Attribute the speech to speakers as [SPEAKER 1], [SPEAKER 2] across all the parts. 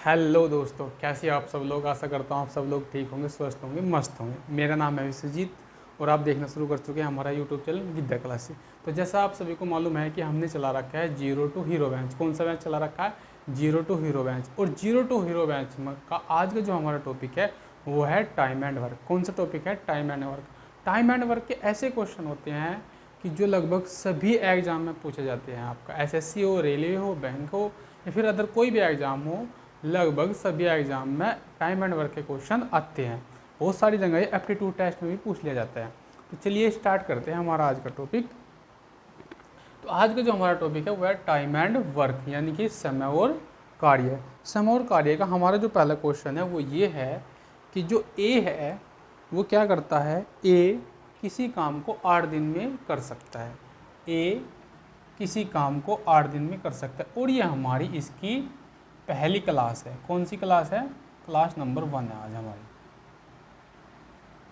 [SPEAKER 1] Hello दोस्तों, कैसे आप सब लोग। आशा करता हूँ आप सब लोग ठीक होंगे, स्वस्थ होंगे, मस्त होंगे। मेरा नाम है विश्वजीत और आप देखना शुरू कर चुके हैं हमारा यूट्यूब चैनल विद्या क्लासेस। तो जैसा आप सभी को मालूम है कि हमने चला रखा है जीरो टू हीरो बेंच। कौन सा बेंच चला रखा है? Zero to hero bench. और जीरो टू हीरो बेंच का आज का जो हमारा टॉपिक है वो है टाइम एंड वर्क। कौन सा टॉपिक है? Time and work. Time and work के ऐसे क्वेश्चन होते हैं कि जो लगभग सभी एग्जाम में पूछे जाते हैं। आपका एसएससी हो, रेलवे हो, बैंक हो या फिर अदर कोई भी एग्ज़ाम हो, लगभग सभी एग्जाम में टाइम एंड वर्क के क्वेश्चन आते हैं। बहुत सारी जगह एप्टीट्यूड टेस्ट में भी पूछ लिया जाता है। तो चलिए स्टार्ट करते हैं हमारा आज का टॉपिक। तो आज का जो हमारा टॉपिक है वो है टाइम एंड वर्क, यानी कि समय और कार्य। समय और कार्य का हमारा जो पहला क्वेश्चन है वो ये है कि जो ए है वो क्या करता है? ए किसी काम को 8 दिन में कर सकता है। ए किसी काम को 8 दिन में कर सकता है और ये हमारी इसकी पहली क्लास है। कौन सी क्लास है? क्लास नंबर 1 है आज हमारी।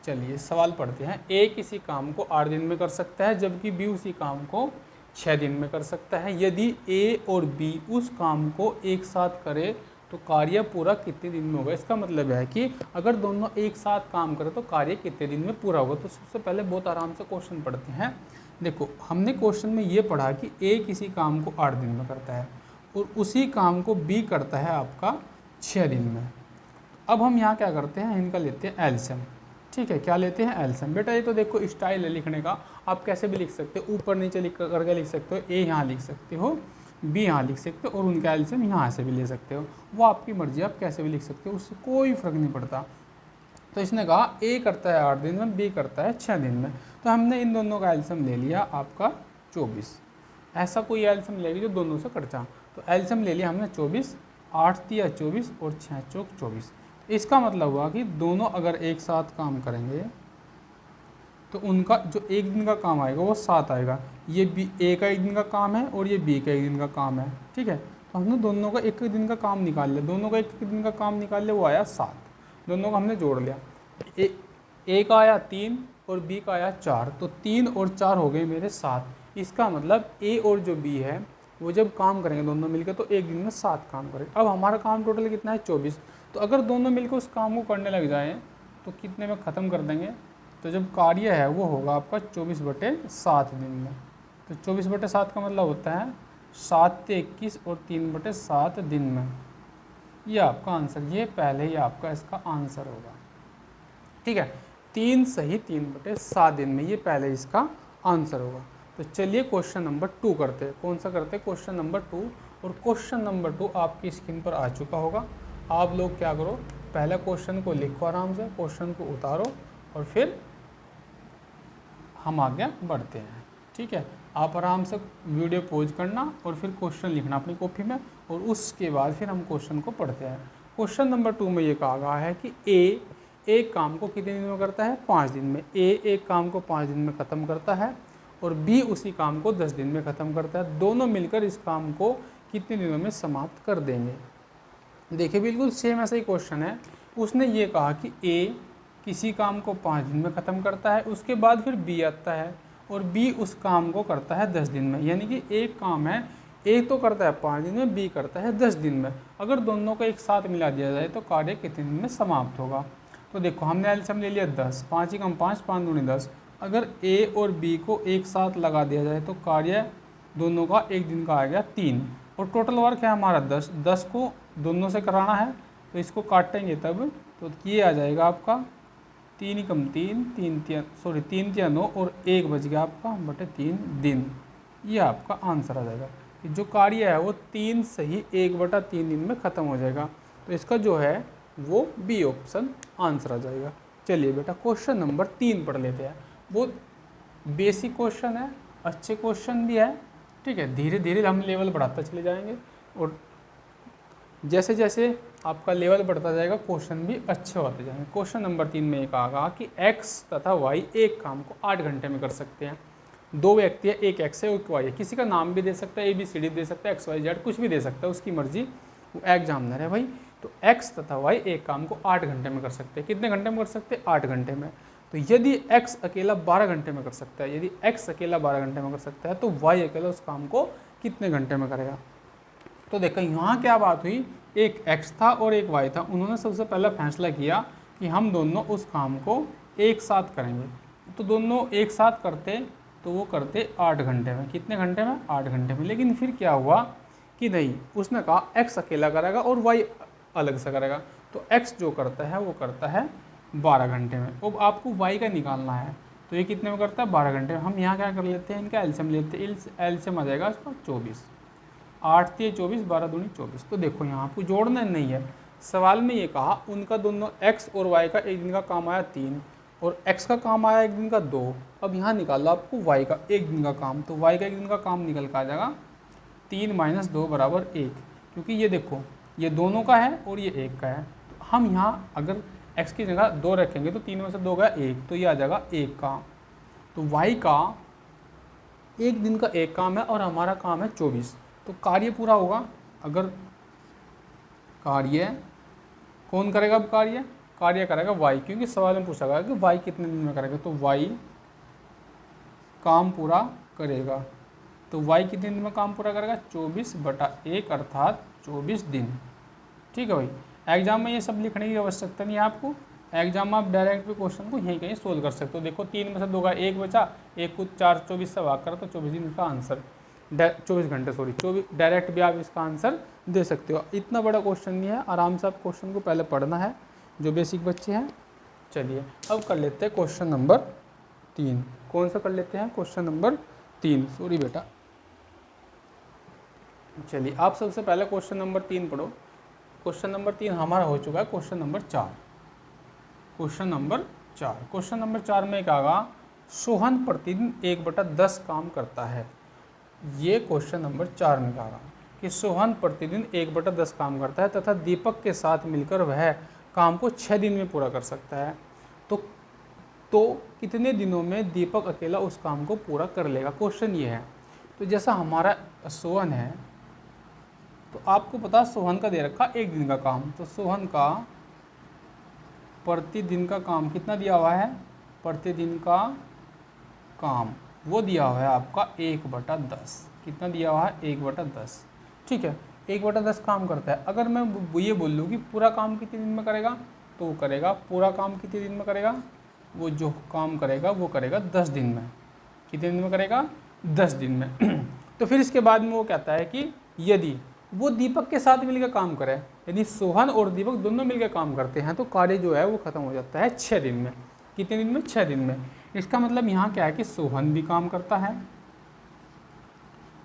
[SPEAKER 1] चलिए सवाल पढ़ते हैं। ए किसी काम को 8 दिन में कर सकता है जबकि बी उसी काम को 6 दिन में कर सकता है। यदि ए और बी उस काम को एक साथ करे तो कार्य पूरा कितने दिन में होगा? इसका मतलब है कि अगर दोनों एक साथ काम करें तो कार्य कितने दिन में पूरा होगा। तो सबसे पहले बहुत आराम से क्वेश्चन पढ़ते हैं। देखो, हमने क्वेश्चन में ये पढ़ा कि ए किसी काम को 8 दिन में करता है और उसी काम को बी करता है आपका 6 दिन में। अब हम यहाँ क्या करते हैं, इनका लेते हैं एलसीएम। ठीक है, क्या लेते हैं? एलसीएम। बेटा ये तो देखो स्टाइल है लिखने का, आप कैसे भी लिख सकते हो, ऊपर नीचे लिख करके लिख सकते हो। ए यहाँ लिख सकते हो, बी यहाँ लिख सकते हो और उनका एलसीएम यहाँ से भी ले सकते हो। वो आपकी मर्जी, आप कैसे भी लिख सकते हो, उससे कोई फ़र्क नहीं पड़ता। तो इसने कहा ए करता है 8 दिन में, बी करता है 6 दिन में। तो हमने इन दोनों का एलसीएम ले लिया आपका 24। ऐसा कोई एलसीएम लेगी जो दोनों से कट जाए। तो एलसीएम ले लिया हमने 24, 8 तिया 24 और 6 चौक 24। इसका मतलब हुआ कि दोनों अगर एक साथ काम करेंगे तो उनका जो एक दिन का काम आएगा वो 7 आएगा। ये बी ए का एक दिन का काम है और ये बी का एक दिन का काम है। ठीक है, तो हमने दोनों का एक दिन का काम निकाल लिया, दोनों का एक दिन का काम निकाल लिया, वो आया 7। दोनों का हमने जोड़ लिया। ए का आया 3 और बी का आया 4, तो 3 और 4 हो गए मेरे 7। इसका मतलब ए और जो बी है वो जब काम करेंगे दोनों मिलकर तो एक दिन में 7 काम करेंगे। अब हमारा काम टोटल कितना है? 24। तो अगर दोनों मिलकर उस काम को करने लग जाएँ तो कितने में ख़त्म कर देंगे? तो जब कार्य है वो होगा आपका 24/7 दिन में। तो 24/7 का मतलब होता है 7 से 21 और 3/7 दिन में। ये आपका आंसर, ये पहले ही आपका इसका आंसर होगा। ठीक है, 3 सही 3/7 दिन में, ये पहले इसका आंसर होगा। तो चलिए क्वेश्चन नंबर 2 करते हैं। कौन सा करते हैं? Question number 2। और क्वेश्चन नंबर 2 आपकी स्क्रीन पर आ चुका होगा। आप लोग क्या करो, पहले क्वेश्चन को लिखो आराम से, क्वेश्चन को उतारो और फिर हम आगे बढ़ते हैं। ठीक है, आप आराम से वीडियो पॉज करना और फिर क्वेश्चन लिखना अपनी कॉपी में और उसके बाद फिर हम क्वेश्चन को पढ़ते हैं। क्वेश्चन नंबर 2 में ये कहा गया है कि ए एक काम को कितने दिन में करता है? 5 दिन में। ए एक काम को 5 दिन में ख़त्म करता है और बी उसी काम को 10 दिन में ख़त्म करता है। दोनों मिलकर इस काम को कितने दिनों में समाप्त कर देंगे? देखिए बिल्कुल सेम ऐसा ही क्वेश्चन है। उसने ये कहा कि ए किसी काम को 5 दिन में ख़त्म करता है, उसके बाद फिर बी आता है और बी उस काम को करता है 10 दिन में। यानी कि एक काम है, ए तो करता है 5 दिन में, बी करता है 10 दिन में। अगर दोनों को एक साथ मिला दिया जाए तो कार्य कितने दिन में समाप्त होगा? तो देखो हमने एलसीएम ले लिया 10, 5 ही कम 5, 5 दूनी 10। अगर ए और बी को एक साथ लगा दिया जाए तो कार्य दोनों का एक दिन का आ गया 3 और टोटल वर्क है हमारा 10। 10 को दोनों से कराना है तो इसको काटेंगे तब तो ये आ जाएगा आपका 3 ही कम 3, 3 तिया 9 और 1 बच गया आपका बटे 3 दिन। ये आपका आंसर आ जाएगा कि जो कार्य है वो 3 सही 1/3 दिन में ख़त्म हो जाएगा। तो इसका जो है वो बी ऑप्शन आंसर आ जाएगा। चलिए बेटा क्वेश्चन नंबर 3 पढ़ लेते हैं। वो बेसिक क्वेश्चन है, अच्छे क्वेश्चन भी है। ठीक है, धीरे धीरे हम लेवल बढ़ाते चले जाएंगे और जैसे जैसे आपका लेवल बढ़ता जाएगा क्वेश्चन भी अच्छे होते जाएंगे। क्वेश्चन नंबर 3 में ये कहा कि x तथा y एक काम को 8 घंटे में कर सकते हैं। दो व्यक्ति है, एक x है एक y है। किसी का नाम भी दे सकता है, ABCD दे सकता है, XYZ कुछ भी दे सकता है, उसकी मर्जी, वो एग्जामिनर है भाई। तो x तथा y एक काम को 8 घंटे में कर सकते हैं। कितने घंटे में कर सकते हैं? 8 घंटे में। तो यदि x अकेला 12 घंटे में कर सकता है, यदि x अकेला 12 घंटे में कर सकता है तो y अकेला उस काम को कितने घंटे में करेगा? तो देखो यहाँ क्या बात हुई एक x था और एक y था, उन्होंने सबसे पहला फैसला किया कि हम दोनों उस काम को एक साथ करेंगे। तो दोनों एक साथ करते तो वो करते 8 घंटे में। कितने घंटे में? 8 घंटे में। लेकिन फिर क्या हुआ कि नहीं, उसने कहा x अकेला करेगा और y अलग से करेगा। तो x जो करता है वो करता है 12 घंटे में। अब आपको y का निकालना है, तो ये कितने में करता है? 12 घंटे में। हम यहाँ क्या कर लेते हैं, इनका एलसीएम लेते हैं। एलसीएम आ जाएगा इसका 24, 8 3 24, 12 दूनी 24। तो देखो यहाँ आपको जोड़ना नहीं है, सवाल में ये कहा उनका दोनों x और y का एक दिन का काम आया 3 और x का काम आया एक दिन का 2। अब यहाँ निकालो आपको y का एक दिन का काम, तो y का एक दिन का काम निकल कर आ जाएगा 3 - 2 = 1, क्योंकि ये देखो ये दोनों का है और ये एक का है। तो हम यहाँ अगर x की जगह 2 रखेंगे तो 3 में से 2 गया 1, तो ये आ जाएगा 1 का। तो y का एक दिन का एक काम है और हमारा काम है 24, तो कार्य पूरा होगा। अगर कार्य कौन करेगा? अब कार्य करेगा y, क्योंकि सवाल में पूछा गया कि y कितने दिन में करेगा, तो y काम पूरा करेगा। तो y कितने दिन में काम पूरा करेगा? 24/1 अर्थात 24 दिन। ठीक है भाई, एग्जाम में ये सब लिखने की आवश्यकता नहीं है आपको। एग्जाम में आप डायरेक्ट भी क्वेश्चन को यहीं कहीं सोल्व कर सकते हो। देखो 3 में से 2 का 1 बचा, 1 को 4 24 से भाग करो तो 24 दिन का आंसर, 24 घंटे सॉरी 24, डायरेक्ट भी आप इसका आंसर दे सकते हो। इतना बड़ा क्वेश्चन नहीं है, आराम से आप क्वेश्चन को पहले पढ़ना है जो बेसिक बच्चे हैं। चलिए अब कर लेते हैं क्वेश्चन नंबर 3। कौन सा कर लेते हैं? क्वेश्चन नंबर 3, सॉरी बेटा। चलिए आप सबसे पहले क्वेश्चन नंबर 3 पढ़ो। क्वेश्चन नंबर 3 हमारा हो चुका है क्वेश्चन नंबर 4। क्वेश्चन नंबर 4 में कहा सोहन प्रतिदिन 1/10 काम करता है। ये क्वेश्चन नंबर 4 में कहा कि सोहन प्रतिदिन 1/10 काम करता है तथा दीपक के साथ मिलकर वह काम को 6 दिन में पूरा कर सकता है। तो कितने दिनों में दीपक अकेला उस काम को पूरा कर लेगा? क्वेश्चन ये है। तो जैसा हमारा सोहन है, तो आपको पता सोहन का दे रखा 1 दिन का काम, तो सोहन का प्रतिदिन का काम कितना दिया हुआ है? प्रतिदिन का काम वो दिया हुआ है आपका 1/10। कितना दिया हुआ है? 1/10। ठीक है, 1/10 काम करता है। अगर मैं ये बोल लूँ कि पूरा काम कितने दिन में करेगा, तो वो करेगा पूरा काम कितने दिन में करेगा? वो जो काम करेगा वो करेगा 10 दिन में। कितने दिन में करेगा? 10 दिन में। तो फिर इसके बाद में वो कहता है कि यदि वो दीपक के साथ मिलकर काम करे, यदि सोहन और दीपक दोनों मिलकर काम करते हैं तो कार्य जो है वो खत्म हो जाता है 6 दिन में। कितने दिन में? 6 दिन में। इसका मतलब यहाँ क्या है कि सोहन भी काम करता है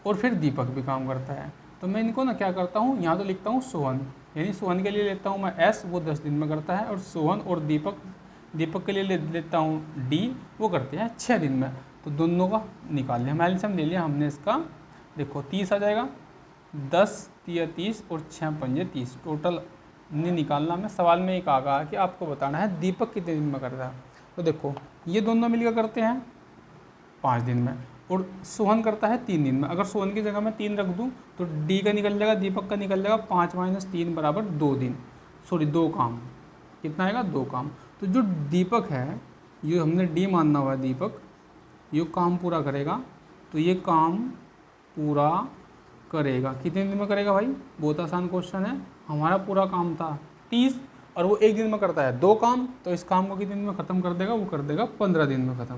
[SPEAKER 1] और फिर दीपक भी काम करता है। तो मैं इनको ना क्या करता हूँ, यहाँ तो लिखता हूँ सोहन, यानी सोहन के लिए लेता हूँ मैं S, वो 10 दिन में करता है, और सोहन और दीपक के लिए लेता हूँ D, वो करते हैं 6 दिन में। तो दोनों का निकाल लिया, एलसीएम ले लिया हमने इसका। देखो 30 आ जाएगा, 10 3 30 और 6 5 30, टोटल नहीं निकालना में। सवाल में एक आगा कि आपको बताना है दीपक कितने दिन में करता है। तो देखो ये दोनों मिलकर करते हैं 5 दिन में और सोहन करता है 3 दिन में। अगर सोहन की जगह मैं 3 रख दूं तो डी का निकल जाएगा, दीपक का निकल जाएगा। 5 - 3 = 2 दिन, सॉरी 2 काम। कितना आएगा? 2 काम। तो जो दीपक है, ये हमने डी मानना हुआ है, दीपक ये काम पूरा करेगा। तो ये काम पूरा करेगा कितने दिन में करेगा भाई? बहुत आसान क्वेश्चन है। हमारा पूरा काम था 30 और वो 1 दिन में करता है 2 काम, तो इस काम को कितने दिन में ख़त्म कर देगा? वो कर देगा 15 दिन में ख़त्म।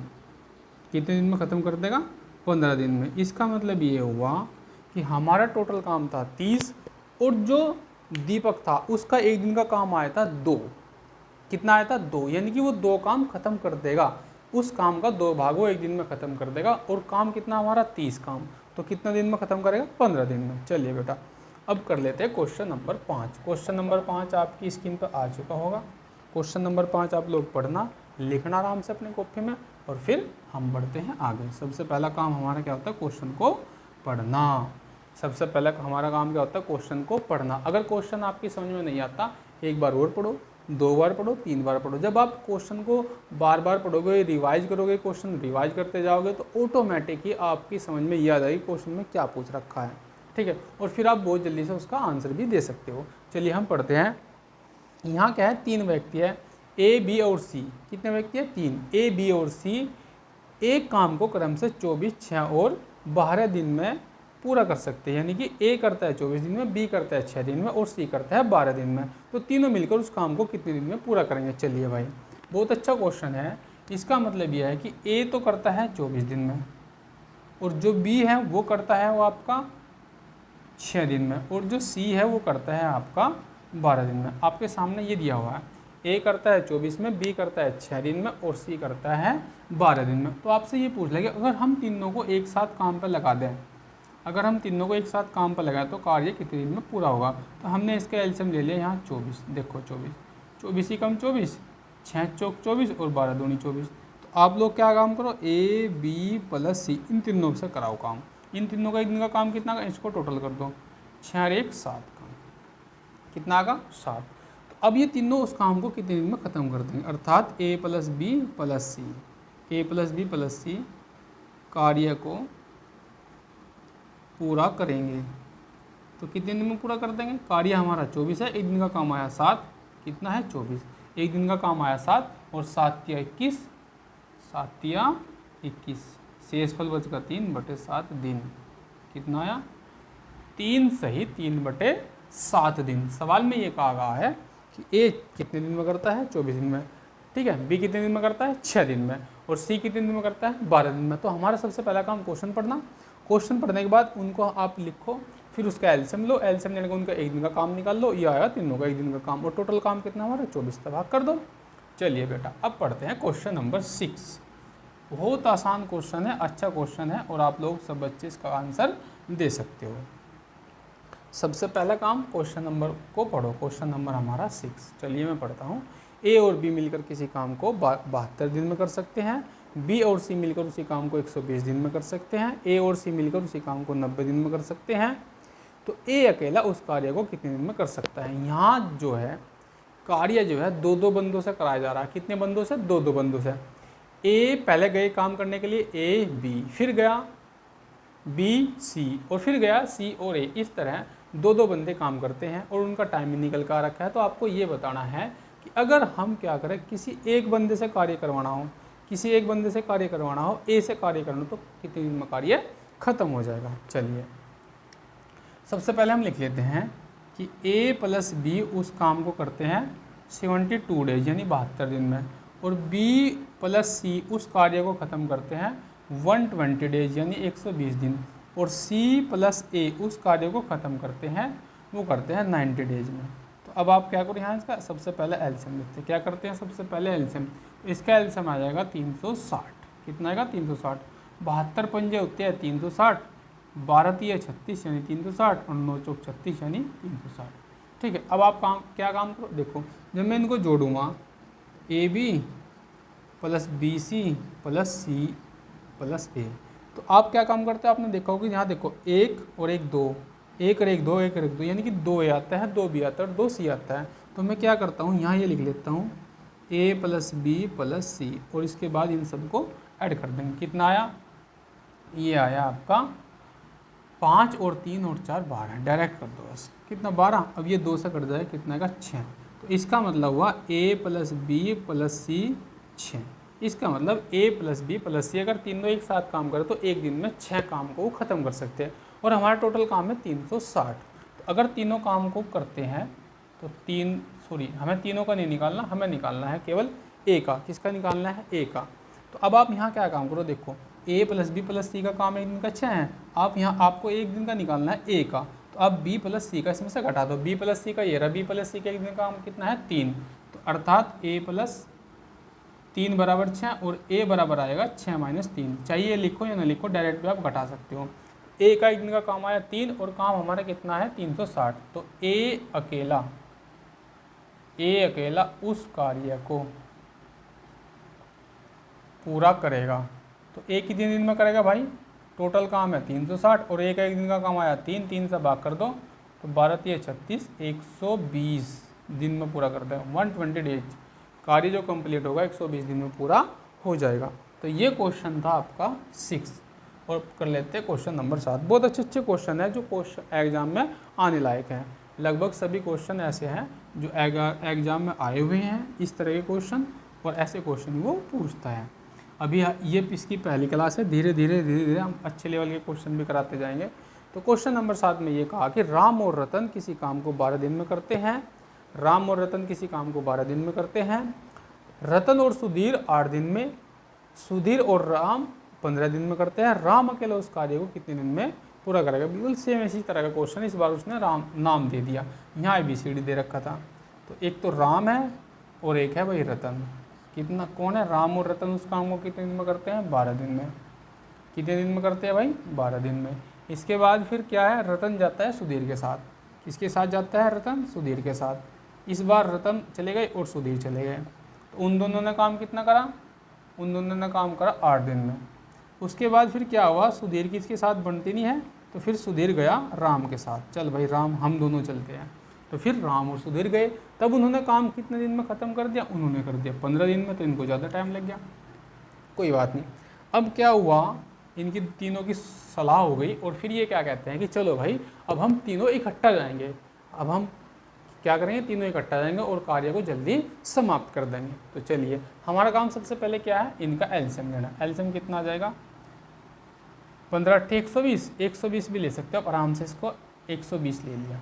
[SPEAKER 1] कितने दिन में ख़त्म कर देगा? 15 दिन में। इसका मतलब ये हुआ कि हमारा टोटल काम था 30 और जो दीपक था उसका 1 दिन का काम आया था 2। कितना आया था? 2, यानी कि वो 2 काम ख़त्म कर देगा। उस काम का 2 भाग वो 1 दिन में ख़त्म कर देगा। और काम कितना हमारा? 30 काम, तो कितना दिन में ख़त्म करेगा? 15 दिन में। चलिए बेटा अब कर लेते हैं क्वेश्चन नंबर 5। क्वेश्चन नंबर 5 आपकी स्क्रीन पर आ चुका होगा। क्वेश्चन नंबर 5 आप लोग पढ़ना, लिखना आराम से अपनी कॉपी में, और फिर हम बढ़ते हैं आगे। सबसे पहला काम हमारा क्या होता है? क्वेश्चन को पढ़ना। सबसे पहला हमारा काम क्या होता है? क्वेश्चन को पढ़ना। अगर क्वेश्चन आपकी समझ में नहीं आता, एक बार और पढ़ो, 2 बार पढ़ो, 3 बार पढ़ो। जब आप क्वेश्चन को बार बार पढ़ोगे, रिवाइज करोगे, क्वेश्चन रिवाइज करते जाओगे, तो ऑटोमेटिक ही आपकी समझ में याद आएगी क्वेश्चन में क्या पूछ रखा है। ठीक है, और फिर आप बहुत जल्दी से उसका आंसर भी दे सकते हो। चलिए हम पढ़ते हैं। यहाँ क्या है? 3 व्यक्ति है, ए बी और सी। कितने व्यक्ति है? 3। ए बी और सी एक काम को क्रम से 24 6 और 12 दिन में पूरा कर सकते हैं। यानी कि ए करता है 24 दिन में, बी करता है 6 दिन में और सी करता है 12 दिन में। तो तीनों मिलकर उस काम को कितने दिन में पूरा करेंगे। चलिए भाई, बहुत अच्छा क्वेश्चन है। इसका मतलब यह है कि ए तो करता है 24 दिन में, और जो बी है वो करता है वो आपका 6 दिन में, और जो सी है वो करता है आपका 12 दिन में। आपके सामने ये दिया हुआ है, ए करता है 24 में, बी करता है 6 दिन में और सी करता है 12 दिन में। तो आपसे ये पूछ लेंगे अगर हम तीनों को एक साथ काम पर लगा दें, अगर हम तीनों को एक साथ काम पर लगाएं तो कार्य कितने दिन में पूरा होगा। तो हमने इसका एलसीएम ले लिया यहाँ 24। देखो 24 ही कम 24, 6 चौक 24 और 12 दूनी 24। तो आप लोग क्या काम करो, ए बी प्लस सी इन तीनों से कराओ काम। इन तीनों का एक दिन का काम कितना का, इसको टोटल कर दो, 6 और 1 7 का कितना का 7। तो अब ये तीनों उस काम को कितने दिन में ख़त्म कर देंगे, अर्थात ए प्लस बी प्लस सी, ए प्लस बी प्लस सी कार्य को पूरा करेंगे। तो कितने दिन में पूरा कर देंगे, कार्य हमारा 24 है, एक दिन का काम आया 7, कितना है 24, एक दिन का काम आया 7 और 7 या 21, 7 या 21, शेषफल बचकर 3/7 दिन, कितना आया 3 सही 3/7 दिन। सवाल में ये कहा गया है कि ए कितने दिन में करता है 24 दिन में, ठीक है, बी कितने दिन में करता है 6 दिन में, और सी कितने दिन में करता है 12 दिन में। तो हमारा सबसे पहला काम क्वेश्चन पढ़ना, क्वेश्चन पढ़ने के बाद उनको आप लिखो, फिर उसका एलसीएम लो, एलसीएम लेने का उनका एक दिन का काम निकाल लो, ये आया तीनों का एक दिन का काम, और टोटल काम कितना हमारा 24 से भाग कर दो। चलिए बेटा अब पढ़ते हैं क्वेश्चन नंबर 6। बहुत आसान क्वेश्चन है, अच्छा क्वेश्चन है, और आप लोग सब बच्चे इसका आंसर दे सकते हो। सबसे पहला काम क्वेश्चन नंबर को पढ़ो, क्वेश्चन नंबर हमारा 6। चलिए मैं पढ़ता हूँ। ए और बी मिलकर किसी काम को 72 दिन में कर सकते हैं, बी और सी मिलकर उसी काम को 120 दिन में कर सकते हैं, ए और सी मिलकर उसी काम को 90 दिन में कर सकते हैं। तो ए अकेला उस कार्य को कितने दिन में कर सकता है। यहाँ जो है कार्य जो है 2-2 बंदों से कराया जा रहा है। कितने बंदों से, 2-2 बंदों से। ए पहले गए काम करने के लिए ए बी, फिर गया बी सी, और फिर गया सी और ए। इस तरह 2-2 बंदे काम करते हैं और उनका टाइम निकल कर रखा है। तो आपको ये बताना है कि अगर हम क्या करें, किसी एक बंदे से कार्य करवाना हो, किसी एक बंदे से कार्य करवाना हो, ए से कार्य करना, तो कितने दिन में कार्य खत्म हो जाएगा। चलिए सबसे पहले हम लिख लेते हैं कि ए प्लस बी उस काम को करते हैं 72 डेज यानी 72 दिन में, और बी प्लस सी उस कार्य को ख़त्म करते हैं 120 डेज यानी 120 दिन, और सी प्लस ए उस कार्य को ख़त्म करते हैं, वो करते हैं 90 डेज में। तो अब आप क्या करो, यहाँ इसका सबसे पहले एलसीएम लिखते हैं। क्या करते हैं सबसे पहले एलसीएम, इसका एलसीएम आ जाएगा 360। कितना आएगा 360, 72 पंजे होते हैं 360, 12 तिया 36 यानी 360, और 9 चौक 36 यानी 360। ठीक है, अब आप क्या काम करो, देखो जब मैं इनको जोड़ूंगा A B plus B C plus C plus A, तो आप क्या काम करते हो, आपने देखा होगा यहाँ देखो 1 और 1 2, 1 और 1 2, 1 और 1 2, यानी कि 2 ए आता है, 2 बी आता है और 2 सी आता है। तो मैं क्या करता हूँ, यहाँ ये लिख लेता हूँ ए प्लस बी प्लस सी, और इसके बाद इन सबको ऐड कर देंगे। कितना आया, ये आया आपका 5 और 3 और 4 12, डायरेक्ट कर दो बस। कितना 12, अब ये 2 से कट जाए, कितना का 6। तो इसका मतलब हुआ ए प्लस बी प्लस सी 6। इसका मतलब ए प्लस बी प्लस सी अगर तीनों एक साथ काम करें तो एक दिन में 6 काम को वो ख़त्म कर सकते हैं, और हमारा टोटल काम है 360। तो अगर तीनों काम को करते हैं तो हमें तीनों का नहीं निकालना, हमें निकालना है केवल ए का। किसका निकालना है, ए का। तो अब आप यहाँ क्या काम करो, देखो ए प्लस बी प्लस सी का काम एक दिन का 6 है, आप यहाँ आपको एक दिन का निकालना है ए का। तो अब बी प्लस सी का इसमें से घटा दो, बी प्लस सी का ये रहा, बी प्लस सी का एक दिन का काम कितना है 3। तो अर्थात ए प्लस 3 बराबर 6, और ए बराबर आएगा 6 माइनस 3। चाहिए लिखो या ना लिखो, डायरेक्ट भी आप घटा सकते हो। ए का एक दिन का काम आया 3, और काम हमारा कितना है 360। तो ए अकेला उस कार्य को पूरा करेगा। तो ए कितने दिन में करेगा भाई, टोटल काम है 360, और ए का एक दिन का काम आया 3, 3 से भाग कर दो, तो 12 तिया 36, 120 दिन में पूरा कर देगा। 120 डेज कार्य जो कंप्लीट होगा 120 दिन में पूरा हो जाएगा। तो ये क्वेश्चन था आपका 6। और कर लेते हैं क्वेश्चन नंबर 7। बहुत अच्छे क्वेश्चन है जो क्वेश्चन एग्जाम में आने लायक हैं। लगभग सभी क्वेश्चन ऐसे हैं जो एग्जाम में आए हुए हैं, इस तरह के क्वेश्चन, और ऐसे क्वेश्चन वो पूछता है। अभी ये इसकी पहली क्लास है, धीरे धीरे हम अच्छे लेवल के क्वेश्चन भी कराते जाएंगे। तो क्वेश्चन नंबर 7 में ये कहा कि राम और रतन किसी काम को 12 दिन में करते हैं। राम और रतन किसी काम को 12 दिन में करते हैं। रतन और सुधीर 8 दिन में, सुधीर और राम 15 दिन में करते हैं। राम अकेला उस कार्य को कितने दिन में पूरा करेगा। बिल्कुल सेम इसी तरह का क्वेश्चन, इस बार उसने राम नाम दे दिया, यहाँ ABCD दे रखा था। तो एक तो राम है और एक है भाई रतन। कितना कौन है, राम और रतन उस काम को कितने दिन में करते हैं, 12 दिन में। कितने दिन में करते हैं भाई, 12 दिन में। इसके बाद फिर क्या है, रतन जाता है सुधीर के साथ। किसके साथ जाता है रतन, सुधीर के साथ। इस बार रतन चले गए और सुधीर चले गए, तो उन दोनों ने काम कितना करा, उन दोनों ने काम करा 8 दिन में। उसके बाद फिर क्या हुआ, सुधीर की इसके साथ बनती नहीं है, तो फिर सुधीर गया राम के साथ, चल भाई राम हम दोनों चलते हैं। तो फिर राम और सुधीर गए, तब उन्होंने काम कितने दिन में ख़त्म कर दिया, उन्होंने कर दिया 15 दिन में। तो इनको ज़्यादा टाइम लग गया, कोई बात नहीं। अब क्या हुआ, इनकी तीनों की सलाह हो गई और फिर ये क्या कहते हैं कि चलो भाई अब हम तीनों इकट्ठा जाएंगे। अब हम क्या करेंगे, तीनों इकट्ठा जाएंगे और कार्य को जल्दी समाप्त कर देंगे। तो चलिए हमारा काम सबसे पहले क्या है, इनका एलसीएम लेना। एलसीएम कितना आ जाएगा, 15 8 120, 120 भी ले सकते हो आप आराम से, इसको 120 ले लिया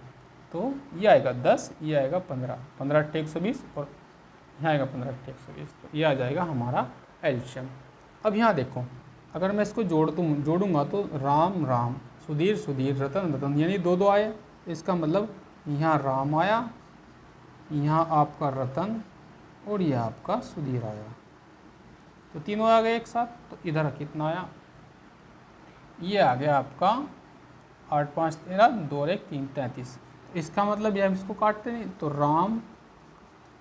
[SPEAKER 1] तो ये आएगा 10, ये आएगा 15, 15 8 120 और यहाँ आएगा 15 8 120, तो ये आ जाएगा हमारा एलसीएम। अब यहाँ देखो, अगर मैं इसको जोड़ूंगा तो राम राम, सुधीर सुधीर, रतन रतन, यानी 2 2 आए। इसका मतलब यहाँ राम आया, यहाँ आपका रतन और यह आपका सुधीर आया, तो तीनों आ गए एक साथ। तो इधर कितना आया, ये आ गया आपका 8 5 13, 2 और 1 3 33। इसका मतलब यह इसको काटते नहीं, तो राम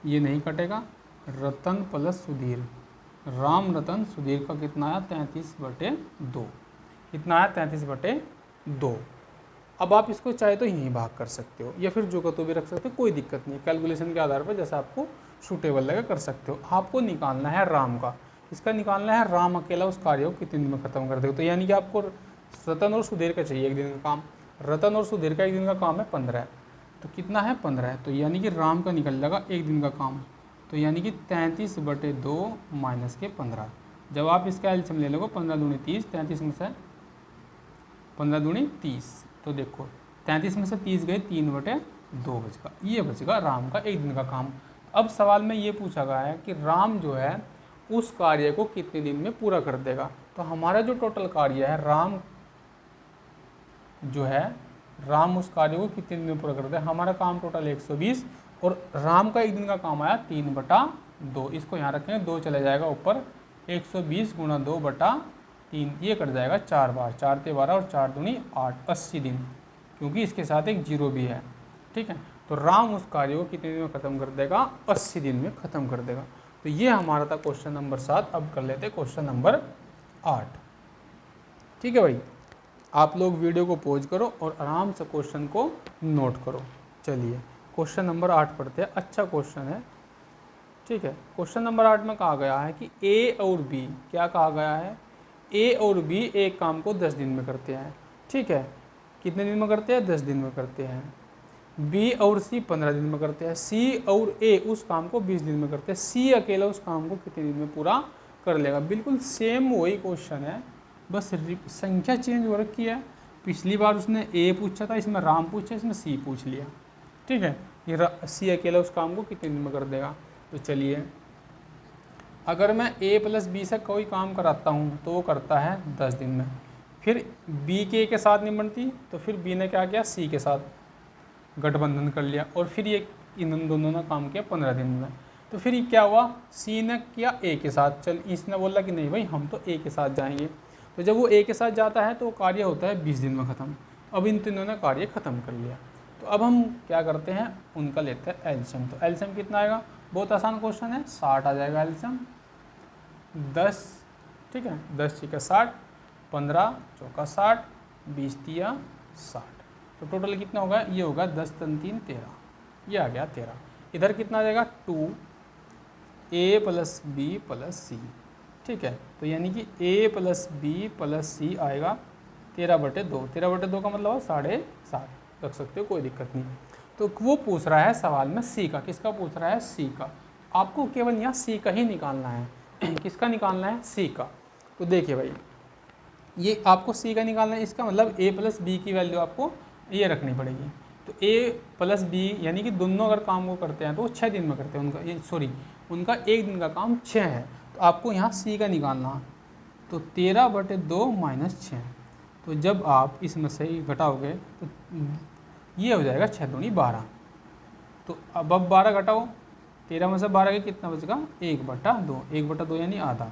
[SPEAKER 1] ये नहीं कटेगा, रतन प्लस सुधीर, राम रतन सुधीर का कितना आया 33/2। कितना आया 33/2। अब आप इसको चाहे तो यहीं भाग कर सकते हो या फिर जो का तो भी रख सकते हो, कोई दिक्कत नहीं है। कैलकुलेशन के आधार पर जैसा आपको सूटेबल लगे कर सकते हो। आपको निकालना है राम का, इसका निकालना है राम अकेला उस कार्य को कितने दिन में खत्म कर देगा। तो यानी कि आपको रतन और सुधीर का चाहिए 1 दिन का काम, रतन और सुधीर का 1 दिन का काम है 15 है, तो कितना है 15 है, तो यानी कि राम का निकल जाएगा 1 दिन का काम, तो यानी कि 33/2 माइनस के 15। जब आप इसका एलसीएम ले लोगे 15 दूनी 30, 33 में से 15 दूनी 30, तो देखो 33 में से 30 गए, 3/2 बचेगा, ये बचेगा राम का 1 दिन का काम। अब सवाल में ये पूछा गया है कि राम जो है उस कार्य को कितने दिन में पूरा कर देगा। तो हमारा जो टोटल कार्य है, राम जो है, राम उस कार्य को कितने दिन में पूरा कर देगा। हमारा काम टोटल 120 और राम का 1 दिन का काम आया 3/2। इसको यहाँ रखेंगे, 2 चले जाएगा ऊपर, 120 गुणा 2/3, ये कट जाएगा 4 बार, 4 ते 12 और 4 दूनी 8, 80 दिन, क्योंकि इसके साथ एक 0 भी है। ठीक है, तो राम उस कार्य को कितने दिन में ख़त्म कर देगा, 80 दिन में ख़त्म कर देगा। तो ये हमारा था क्वेश्चन नंबर 7। अब कर लेते हैं क्वेश्चन नंबर 8। ठीक है भाई, आप लोग वीडियो को पॉज करो और आराम से क्वेश्चन को नोट करो। चलिए क्वेश्चन नंबर 8 पढ़ते हैं, अच्छा क्वेश्चन है। ठीक है, क्वेश्चन नंबर 8 में कहा गया है कि ए और बी, क्या कहा गया है, ए और बी एक काम को 10 दिन में करते हैं। ठीक है, कितने दिन में करते हैं, 10 दिन में करते हैं। बी और सी 15 दिन में करते हैं। सी और ए उस काम को 20 दिन में करते हैं। सी अकेला उस काम को कितने दिन में पूरा कर लेगा। बिल्कुल सेम वही क्वेश्चन है, बस संख्या चेंज हो रखी है। पिछली बार उसने ए पूछा था, इसमें राम पूछा, इसमें सी पूछ लिया। ठीक है, ये सी अकेला उस काम को कितने दिन में कर देगा। तो चलिए, अगर मैं ए प्लस बी से कोई काम कराता हूँ तो वो करता है 10 दिन में। फिर बी के ए के साथ नहीं बनती, तो फिर बी ने क्या किया, सी के साथ गठबंधन कर लिया और फिर ये इन दोनों ने काम किया 15 दिन में। तो फिर क्या हुआ, सी ने किया ए के साथ, चल इसने बोला कि नहीं भाई हम तो ए के साथ जाएंगे। तो जब वो ए के साथ जाता है तो कार्य होता है 20 दिन में ख़त्म। अब इन तीनों ने कार्य ख़त्म कर लिया। तो अब हम क्या करते हैं, उनका लेते हैं एलसीएम। तो एलसीएम कितना आएगा, बहुत आसान क्वेश्चन है, 60 आ जाएगा एलसीएम। 10, ठीक है, 10 × 60, 15 × 60, 20 × 60, तो टोटल कितना होगा, ये होगा 10 × 3 = 13, ये आ गया 13। इधर कितना आ जाएगा 2 ए प्लस बी प्लस सी। ठीक है, तो यानी कि ए प्लस बी प्लस सी आएगा 13/2। 13/2 का मतलब 7.5 रख सकते हो, कोई दिक्कत नहीं। तो वो पूछ रहा है सवाल में सी का, किसका पूछ रहा है, सी का। आपको केवल यहाँ सी का ही निकालना है। किसका निकालना है, सी का। तो देखिए भाई, ये आपको सी का निकालना है, इसका मतलब a प्लस बी की वैल्यू आपको ये रखनी पड़ेगी। तो a प्लस बी यानी कि दोनों अगर काम को करते हैं तो वो 6 दिन में करते हैं, उनका ये सॉरी उनका एक दिन का काम 6 है, तो आपको यहाँ सी का निकालना। तो 13/2 माइनस 6, तो जब आप इसमें से ही घटाओगे तो ये हो जाएगा 6 दूनी 12। तो अब 12 घटाओ, 13 में से 12 के कितना बचेगा 1/2, 1/2 यानी आधा।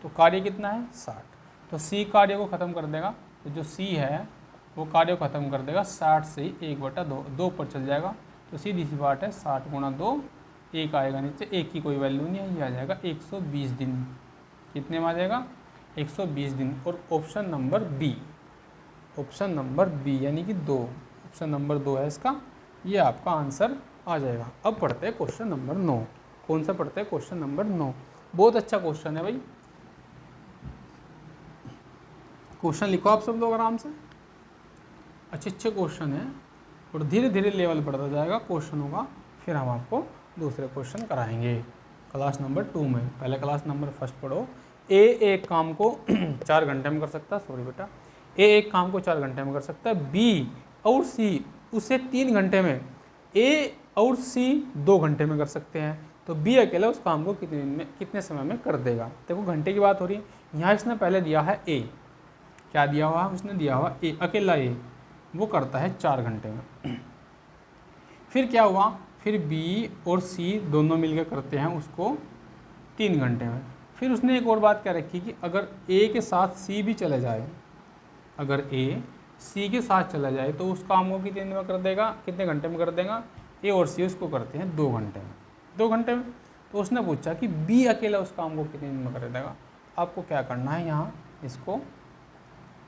[SPEAKER 1] तो कार्य कितना है 60। तो सी कार्य को ख़त्म कर देगा, तो जो सी है वो कार्य को ख़त्म कर देगा 60 से 1/2, 2 पर चल जाएगा। तो सीधी सी बात है 60 × 2, 1 आएगा नीचे, 1 की कोई वैल्यू नहीं है, ये आ जाएगा 120 दिन। कितने में आ जाएगा 120 दिन। और option number B, option number B यानी कि 2, ऑप्शन नंबर 2 है इसका, ये आपका आंसर आ जाएगा। अब पढ़ते हैं क्वेश्चन नंबर 9। कौन सा पढ़ते हैं क्वेश्चन नंबर 9। बहुत अच्छा क्वेश्चन है भाई, क्वेश्चन लिखो आप सब लोग आराम से, अच्छे अच्छे क्वेश्चन है और धीरे धीरे लेवल बढ़ता जाएगा क्वेश्चनों का, फिर हम आपको दूसरे क्वेश्चन कराएंगे क्लास नंबर 2 में। पहले क्लास नंबर फर्स्ट पढ़ो। ए एक काम को 4 घंटे में कर सकता है, सॉरी बेटा, ए एक काम को 4 घंटे में कर सकता है, बी और सी उसे 3 घंटे में, ए और सी 2 घंटे में कर सकते हैं, तो बी अकेला उस काम को कितने दिन में, कितने समय में कर देगा। देखो घंटे की बात हो रही है, यहाँ इसने पहले दिया है ए, क्या दिया हुआ है उसने दिया हुआ ए, अकेला ए, वो करता है 4 घंटे में। फिर क्या हुआ, फिर बी और सी दोनों मिलकर करते हैं उसको 3 घंटे में। फिर उसने एक और बात क्या रखी कि अगर ए के साथ सी भी चले जाए, अगर ए सी के साथ चला जाए तो उस काम को कितने दिन में कर देगा, कितने घंटे में कर देगा। ए और सी उसको करते हैं 2 घंटे में, 2 घंटे में। तो उसने पूछा कि बी अकेला उस काम को कितने दिन में कर देगा। आपको क्या करना है, यहाँ इसको,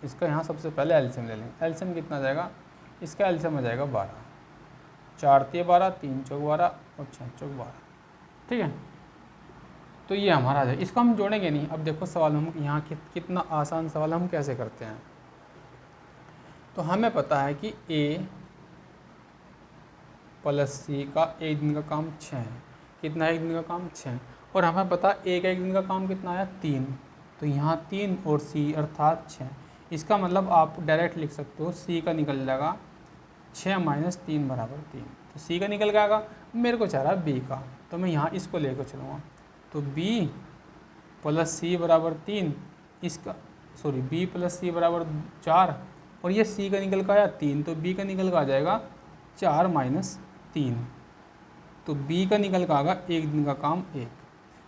[SPEAKER 1] इसका यहाँ सबसे पहले एलसीएम ले लेंगे। एलसीएम कितना आ जाएगा, इसका एलसीएम आ जाएगा 12, 4 × 12, 3 × 4 12 और 6 × 4 12, ठीक है। तो ये हमारा आ जाएगा, इसको हम जोड़ेंगे नहीं। अब देखो सवाल हम यहाँ कितना आसान सवाल हम कैसे करते हैं। तो हमें पता है कि ए प्लस सी का एक दिन का काम 6 है, कितना है एक दिन का काम 6, और हमें पता ए का एक दिन का काम कितना आया 3, तो यहाँ 3 और सी अर्थात 6। इसका मतलब आप डायरेक्ट लिख सकते हो सी का निकल जाएगा 6 - 3 = 3, तो सी का निकल जाएगा। मेरे को चाह रहा है बी का, तो मैं यहाँ इसको लेकर चलूँगा। तो बी प्लस सी बराबर 3, इसका सॉरी बी प्लस सी बराबर 4, और ये सी का निकल का आया 3, तो बी का निकल का आ जाएगा 4 - 3, तो बी का निकल का आएगा एक दिन का काम 1,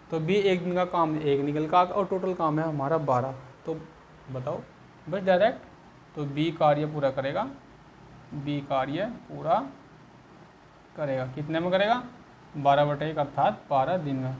[SPEAKER 1] तो बी एक दिन का काम 1 निकल का आएगा, और टोटल काम है हमारा 12। तो बताओ बस डायरेक्ट, तो बी कार्य पूरा करेगा, बी कार्य पूरा करेगा, कितने में करेगा 12/1 अर्थात 12 दिन में,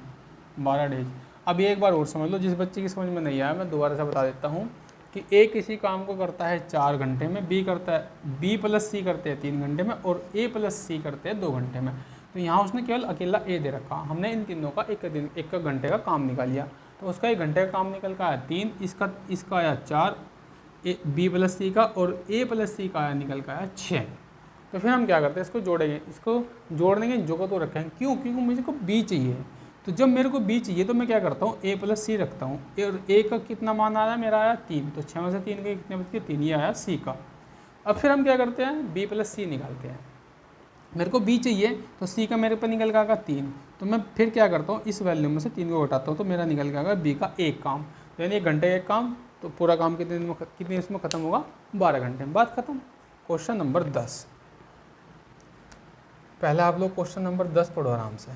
[SPEAKER 1] 12 डेज। अब एक बार और समझ लो, जिस बच्चे की समझ में नहीं आया मैं दोबारा से बता देता हूँ कि ए किसी काम को करता है 4 घंटे में, बी करता है, बी प्लस सी करते हैं 3 घंटे में, और ए प्लस सी करते हैं 2 घंटे में। तो यहाँ उसने केवल अकेला ए दे रखा, हमने इन तीनों का एक घंटे का काम निकाल लिया, तो उसका 1 घंटे का काम निकल का आया 3, इसका आया 4, बी प्लस सी का, और ए प्लस सी का आया निकल का आया 6। तो फिर हम क्या करते हैं, इसको जोड़ेंगे, इसको जोड़ने के जो को तो रखेंगे, क्यों, क्योंकि मुझे को बी चाहिए। तो जब मेरे को बी चाहिए तो मैं क्या करता हूँ, ए प्लस सी रखता हूँ, और ए का कितना मान आया, मेरा आया 3, तो 6 में से 3 के कितने बच गए 3, ये आया सी का। अब फिर हम क्या करते हैं, बी प्लस सी निकालते हैं। मेरे को बी चाहिए तो सी का मेरे पर निकल के आएगा 3, तो मैं फिर क्या करता हूँ, इस वैल्यू में से 3 को घटाता हूँ, तो मेरा निकल के आएगा बी का एक काम, यानी 1 घंटे का एक काम, तो पूरा काम कितने इसमें खत्म होगा 12 घंटे में, बात खत्म। क्वेश्चन नंबर 10, पहले आप लोग क्वेश्चन नंबर 10 पढ़ो आराम से,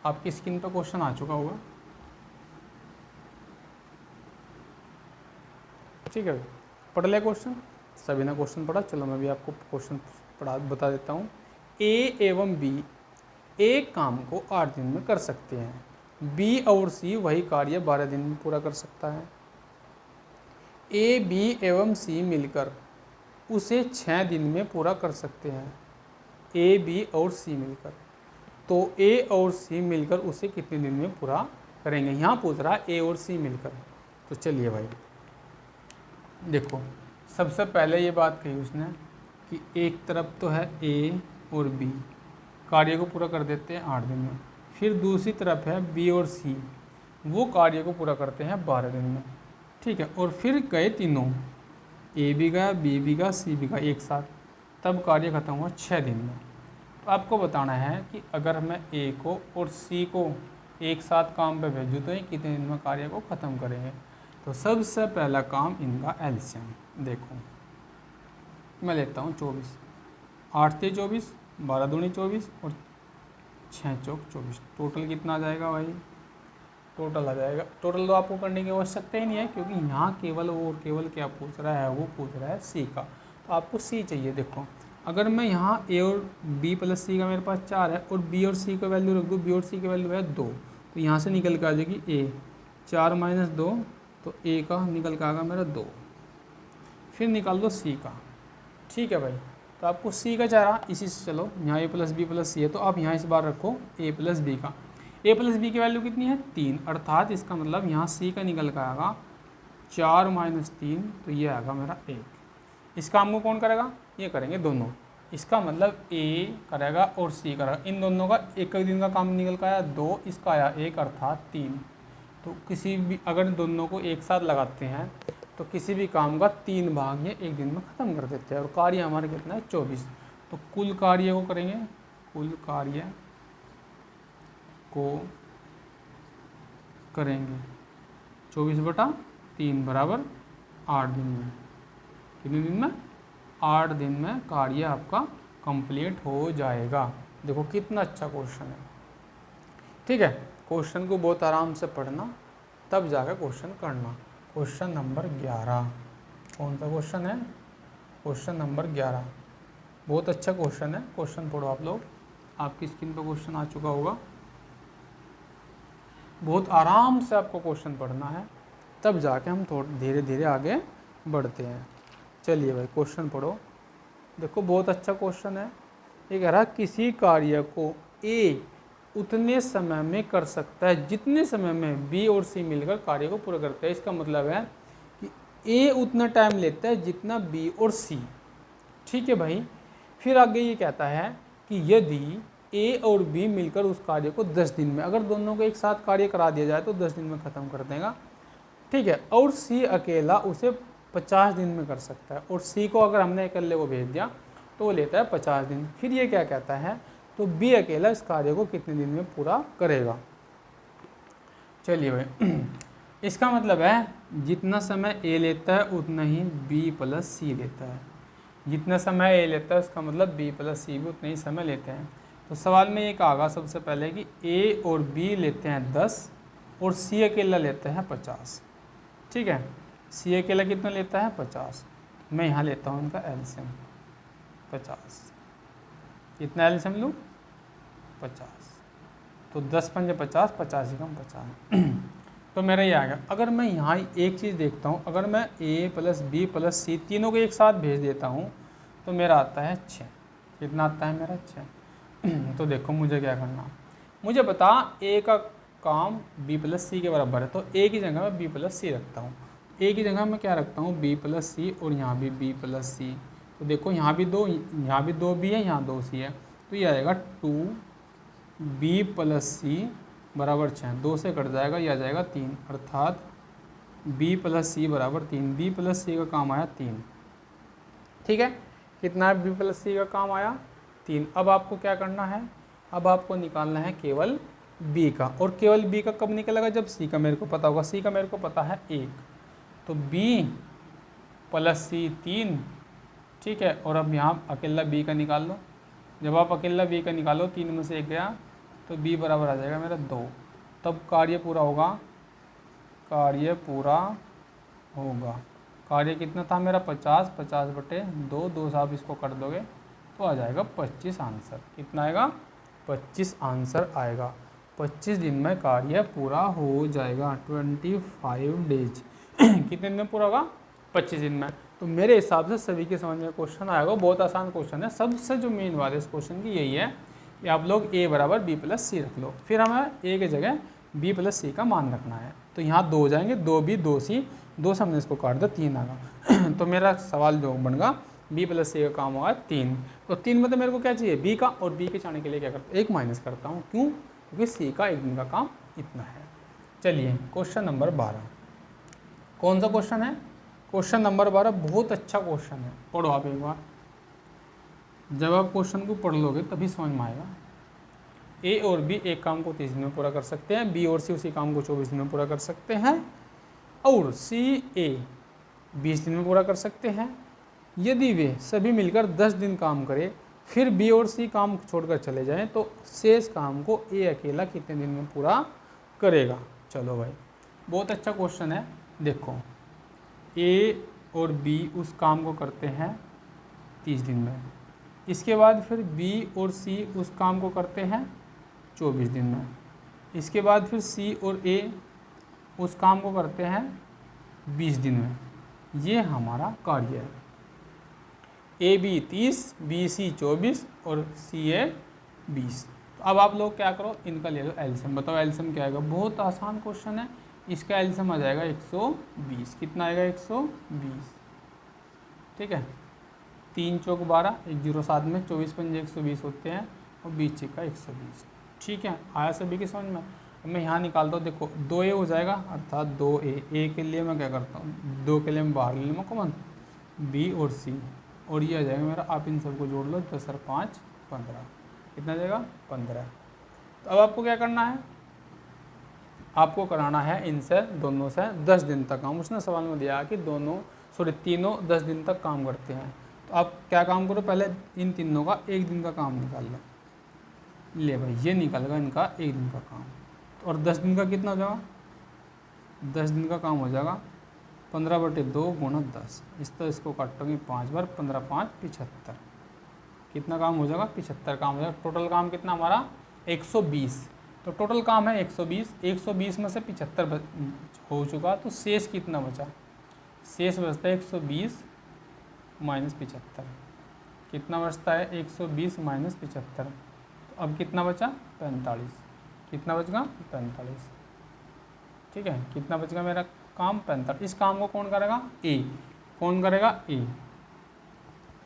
[SPEAKER 1] आपकी स्क्रीन पर क्वेश्चन आ चुका होगा, ठीक है। पढ़ लिया क्वेश्चन, सभी ने क्वेश्चन पढ़ा। चलो मैं भी आपको क्वेश्चन बता देता हूँ। ए एवं बी एक काम को 8 दिन में कर सकते हैं, बी और सी वही कार्य 12 दिन में पूरा कर सकता है। ए बी एवं सी मिलकर उसे 6 दिन में पूरा कर सकते हैं, ए बी और सी मिलकर, तो ए और सी मिलकर उसे कितने दिन में पूरा करेंगे। यहाँ पूछ रहा है ए और सी मिलकर, तो चलिए भाई देखो, सबसे पहले ये बात कही उसने कि एक तरफ तो है ए और बी, कार्य को पूरा कर देते हैं 8 दिन में, फिर दूसरी तरफ है बी और सी, वो कार्य को पूरा करते हैं 12 दिन में। ठीक है, और फिर गए तीनों, ए भी गया, बी भी गया, सी भी गया एक साथ, तब कार्य खत्म हुआ 6 दिन में। तो आपको बताना है कि अगर मैं ए को और सी को एक साथ काम पे भेजूँ तो ये कितने दिन में कार्य को ख़त्म करेंगे। तो सबसे पहला काम इनका एलसीएम देखो, मैं लेता हूँ 24, 8 से 24, 12 दूनी 24 और 6 चौक 24, टोटल कितना आ जाएगा भाई? टोटल आ जाएगा, टोटल तो आपको करने की आवश्यकता ही नहीं है क्योंकि यहाँ केवल और केवल क्या पूछ रहा है, वो पूछ रहा है सी का, तो आपको सी चाहिए। देखो अगर मैं यहाँ ए और बी प्लस सी का मेरे पास 4 है और बी और सी का वैल्यू रख दूँ, बी और सी की वैल्यू है 2, तो यहाँ से निकल के आ जाएगी ए, 4 माइनस 2, तो ए का निकल के आएगा मेरा 2। फिर निकाल दो सी का, ठीक है भाई। तो आपको सी का चाह रहा, इसी से चलो, यहाँ ए प्लस बी प्लस सी है तो आप यहाँ इस बार रखो ए प्लस बी का। ए प्लस बी की वैल्यू कितनी है? 3, अर्थात इसका मतलब यहाँ सी का निकल कर आएगा 4 माइनस 3, तो ये आएगा मेरा 1। इस काम को कौन करेगा? ये करेंगे दोनों। इसका मतलब ए करेगा और सी करेगा, इन दोनों का एक दिन का काम निकल कर आया 2, इसका आया 1 अर्थात 3। तो किसी भी अगर दोनों को एक साथ लगाते हैं तो किसी भी काम का 3 भाग ये एक दिन में ख़त्म कर देते हैं और कार्य हमारा कितना है? 24। तो कुल कार्य को करेंगे, कुल कार्य को करेंगे 24/3 बराबर 8 दिन में। कितने दिन में? 8 दिन में कार्य आपका कंप्लीट हो जाएगा। देखो कितना अच्छा क्वेश्चन है, ठीक है। क्वेश्चन को बहुत आराम से पढ़ना, तब जाकर क्वेश्चन करना। क्वेश्चन नंबर 11, कौन सा क्वेश्चन है? क्वेश्चन नंबर 11, बहुत अच्छा क्वेश्चन है। क्वेश्चन पढ़ो आप लोग, आपकी स्क्रीन पर क्वेश्चन आ चुका होगा। बहुत आराम से आपको क्वेश्चन पढ़ना है, तब जाके हम थोड़ा धीरे धीरे आगे बढ़ते हैं। चलिए भाई क्वेश्चन पढ़ो। देखो बहुत अच्छा क्वेश्चन है। ये कह रहा है किसी कार्य को ए उतने समय में कर सकता है जितने समय में बी और सी मिलकर कार्य को पूरा करते हैं। इसका मतलब है कि ए उतना टाइम लेता है जितना बी और सी, ठीक है भाई। फिर आगे ये कहता है कि यदि ए और बी मिलकर उस कार्य को 10 दिन में, अगर दोनों को एक साथ कार्य करा दिया जाए तो 10 दिन में ख़त्म कर देगा, ठीक है। और सी अकेला उसे 50 दिन में कर सकता है, और सी को अगर हमने अकेले को भेज दिया तो वो लेता है 50 दिन। फिर ये क्या कहता है, तो बी अकेला इस कार्य को कितने दिन में पूरा करेगा। चलिए भाई इसका मतलब है जितना समय ए लेता है उतना ही बी प्लस सी लेता है। जितना समय ए लेता है उसका मतलब बी प्लस सी भी उतना ही समय लेते हैं। तो सवाल में ये कहा सबसे पहले कि ए और बी लेते हैं 10 और सी अकेला लेता है 50, ठीक है। सी अकेला कितना लेता है? 50। मैं यहाँ लेता हूँ इनका एलसीएम 50। कितना एलसीएम लूँ? 50। तो 10 पंजे 50, 50 ही कम 50 तो मेरा ये आ गया। अगर मैं यहाँ एक चीज़ देखता हूँ, अगर मैं ए प्लस बी प्लस सी तीनों को एक साथ भेज देता हूँ तो मेरा आता है 6। कितना आता है मेरा? 6 तो देखो मुझे क्या करना, मुझे बता ए का काम बी प्लस सी के बराबर है, तो ए की जगह मैं बी प्लस सी रखता हूँ। ए की जगह मैं क्या रखता हूँ? बी प्लस सी, और यहाँ भी बी प्लस सी। तो देखो यहाँ भी 2, यहाँ भी 2 बी है, यहाँ 2 सी है, तो ये आएगा 2b प्लस सी बराबर 6। 2 से कट जाएगा, ये आ जाएगा 3, अर्थात b प्लस सी बराबर 3। b प्लस सी का काम आया 3, ठीक है। कितना है b प्लस सी का काम आया? 3। अब आपको क्या करना है? अब आपको निकालना है केवल b का, और केवल b का कब निकलेगा? जब c का मेरे को पता होगा। c का मेरे को पता है 1, तो b प्लस सी 3, ठीक है। और अब यहाँ अकेला b का निकाल लो। जब आप अकेला b का निकालो, 3 में से 1 गया तो b बराबर आ जाएगा मेरा 2। तब कार्य पूरा होगा, कार्य पूरा होगा। कार्य कितना था मेरा? 50, 50/2, 2 से आप इसको कर दोगे तो आ जाएगा 25 आंसर। कितना आएगा? 25 आंसर आएगा। 25 दिन में कार्य पूरा हो जाएगा, 25 डेज कितने दिन में पूरा होगा? 25 दिन में। तो मेरे हिसाब से सभी के समझ में क्वेश्चन आएगा। बहुत आसान क्वेश्चन है। सबसे जो मेन बात है इस क्वेश्चन की यही है कि आप लोग a बराबर बी प्लस सी रख लो। फिर हमें a की जगह b प्लस सी का मान रखना है। तो यहाँ 2 हो जाएंगे, 2b 2c, 2 से हमने इसको काट दिया, 3 आएगा तो मेरा सवाल जो बनेगा b प्लस सी का काम होगा 3। तो 3 में तो मेरे को क्या चाहिए? b का, और b के चाहने के लिए क्या करता हूँ? 1 माइनस करता हूँ। क्यों? क्योंकि c का एक दिन का काम इतना है। चलिए क्वेश्चन नंबर 12, कौन सा क्वेश्चन है? क्वेश्चन नंबर 12, बहुत अच्छा क्वेश्चन है, पढ़ो आप एक बार। जब आप क्वेश्चन को पढ़ लोगे तभी समझ में आएगा। ए और बी एक काम को 30 दिन में पूरा कर सकते हैं, बी और सी उसी काम को 24 दिन में पूरा कर सकते हैं, और सी ए 20 दिन में पूरा कर सकते हैं। यदि वे सभी मिलकर 10 दिन काम करें, फिर बी और सी काम छोड़कर चले जाएं, तो शेष काम को ए अकेला कितने दिन में पूरा करेगा? चलो भाई, बहुत अच्छा क्वेश्चन है। देखो, ए और बी उस काम को करते हैं 30 दिन में, इसके बाद फिर बी और सी उस काम को करते हैं 24 दिन में, इसके बाद फिर सी और ए उस काम को करते हैं 20 दिन में। ये हमारा कार्य है। ए बी 30, बी सी 24 और सी ए 20। तो अब आप लोग क्या करो, इनका ले लो एलसीएम। बताओ एलसीएम क्या आएगा? बहुत आसान क्वेश्चन है। इसका एलसीएम आ जाएगा 120। कितना आएगा? 120। ठीक है, 3 चौक 12, 1 0 7 में 24 पंजे 120 होते हैं, और 20 छिक्का 120। ठीक है, आया सभी की समझ में? अब मैं यहाँ निकालता हूँ। देखो 2a हो जाएगा, अर्थात 2a के लिए मैं क्या करता हूँ, 2 के लिए मैं बाहर ले लूँगा कॉमन, b और c, और ये आ जाएगा मेरा, आप इन सबको जोड़ लो, 10 और 5 15। कितना जाएगा? 15। तो अब आपको क्या करना है? आपको कराना है इनसे दोनों से 10 दिन तक काम। उसने सवाल में दिया कि तीनों 10 दिन तक काम करते हैं। तो आप क्या काम करो, पहले इन तीनों का एक दिन का काम निकाल लो। ले भाई, ये निकल गया इनका एक दिन का काम। और 10 दिन का कितना हो जाएगा? 10 दिन का काम हो जाएगा 15/2 गुणा 10। इस तरह इसको काटोगे 5 बार, 15 5 75। कितना काम हो जाएगा? 75 काम हो जाएगा। टोटल काम कितना हमारा? 120। तो टोटल काम है 120। 120 में से 75 हो चुका, तो शेष कितना बचा? शेष बचता है 120 माइनस 75। कितना बचता है? 120 माइनस 75। तो अब कितना बचा? 45। कितना बचेगा? 45। ठीक है, कितना बचेगा मेरा काम? 45। इस काम को कौन करेगा? ए। कौन करेगा? ए।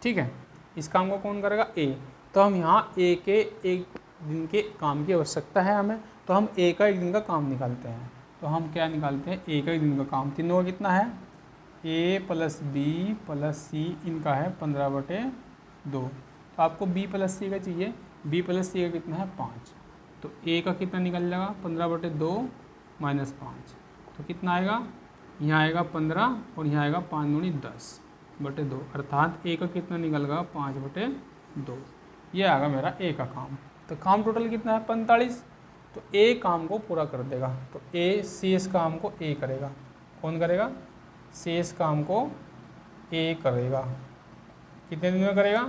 [SPEAKER 1] ठीक है, इस काम को कौन करेगा? ए। तो हम यहाँ ए के एक दिन के काम की आवश्यकता है हमें, तो हम ए का एक दिन का काम निकालते हैं। तो हम क्या निकालते हैं? ए का एक दिन का काम। तीनों का कितना है? ए प्लस बी प्लस सी, इनका है 15/2। तो आपको बी प्लस सी का चाहिए, बी प्लस सी का कितना है? 5। तो ए का कितना निकल जाएगा? 15/2 माइनस 5। तो कितना आएगा? यहाँ आएगा 15 और यहाँ आएगा 5 दूनी 10/2, अर्थात ए का कितना निकल गया? 5/2। ये आएगा मेरा ए का काम। तो काम टोटल कितना है? 45। तो ए काम को पूरा कर देगा। तो ए शेष काम को ए करेगा। कौन करेगा? शेष काम को ए करेगा। कितने दिन में करेगा?